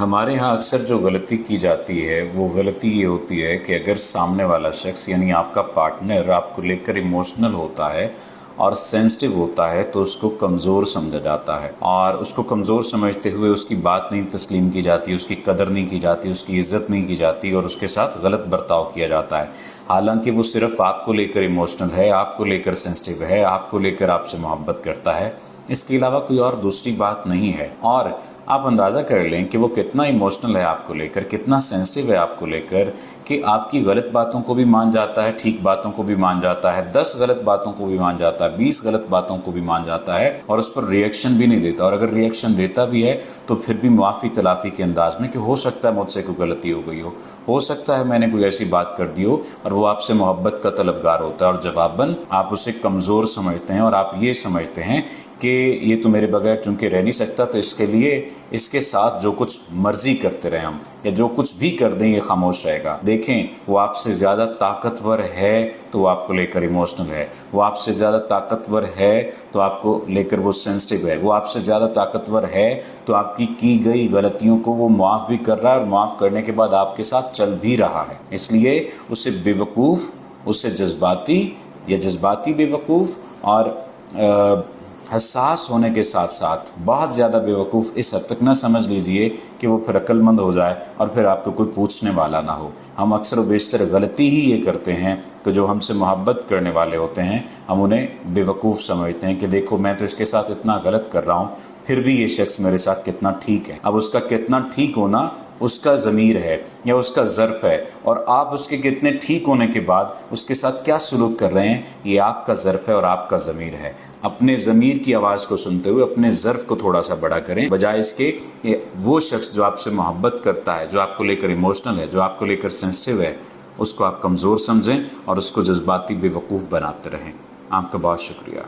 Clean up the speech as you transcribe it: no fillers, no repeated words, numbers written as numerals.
हमारे यहाँ अक्सर जो गलती की जाती है वो गलती ये होती है कि अगर सामने वाला शख्स यानी आपका पार्टनर आपको लेकर इमोशनल होता है और सेंसिटिव होता है तो उसको कमज़ोर समझा जाता है, और उसको कमज़ोर समझते हुए उसकी बात नहीं तस्लीम की जाती, उसकी कदर नहीं की जाती, उसकी इज़्ज़त नहीं की जाती और उसके साथ गलत बर्ताव किया जाता है। हालांकि वो सिर्फ़ आपको लेकर इमोशनल है, आपको लेकर सेंसिटिव है, आपको लेकर आपसे मोहब्बत करता है, इसके अलावा कोई और दूसरी बात नहीं है। और आप अंदाज़ा कर लें कि वो कितना इमोशनल है आपको लेकर, कितना सेंसिटिव है आपको लेकर, कि आपकी गलत बातों को भी मान जाता है, ठीक बातों को भी मान जाता है, 10 गलत बातों को भी मान जाता है, 20 गलत बातों को भी मान जाता है और उस पर रिएक्शन भी नहीं देता। और अगर रिएक्शन देता भी है तो फिर भी मुआफ़ी तलाफ़ी के अंदाज में कि हो सकता है मुझसे कोई गलती हो गई हो सकता है मैंने कोई ऐसी बात कर दी हो, और वो आपसे मोहब्बत का तलबगार होता है और जवाबन आप उसे कमज़ोर समझते हैं और आप ये समझते हैं कि ये तो मेरे बगैर चूँकि रह नहीं सकता, तो इसके लिए इसके साथ जो कुछ मर्ज़ी करते रहें हम, या जो कुछ भी कर दें ये खामोश रहेगा। देखें, वो आपसे ज़्यादा ताकतवर है तो वो आपको लेकर इमोशनल है, वो आपसे ज़्यादा ताकतवर है तो आपको लेकर वो सेंसिटिव है, वो आपसे ज़्यादा ताकतवर है तो आपकी की गई गलतियों को वो माफ़ भी कर रहा है और माफ़ करने के बाद आपके साथ चल भी रहा है। इसलिए उसे बेवकूफ़, उसे जज्बाती बेवकूफ़ और हसास होने के साथ साथ बहुत ज़्यादा बेवकूफ़ इस हद तक ना समझ लीजिए कि वो फिर अक्लमंद हो जाए और फिर आपको कोई पूछने वाला ना हो। हम अक्सर व बेशतर गलती ही ये करते हैं कि जो हमसे मोहब्बत करने वाले होते हैं हम उन्हें बेवकूफ़ समझते हैं कि देखो मैं तो इसके साथ इतना गलत कर रहा हूँ, फिर भी ये शख्स मेरे साथ कितना ठीक है। अब उसका कितना ठीक होना उसका ज़मीर है या उसका ज़र्फ़ है, और आप उसके कितने ठीक होने के बाद उसके साथ क्या सलूक कर रहे हैं ये आपका ज़र्फ़ है और आपका ज़मीर है। अपने ज़मीर की आवाज़ को सुनते हुए अपने ज़र्फ़ को थोड़ा सा बड़ा करें, बजाय इसके कि वो शख्स जो आपसे मोहब्बत करता है, जो आपको लेकर इमोशनल है, जो आपको लेकर सेंसिटिव है, उसको आप कमज़ोर समझें और उसको जज्बाती बेवकूफ़ बनाते रहें। आपका बहुत शुक्रिया।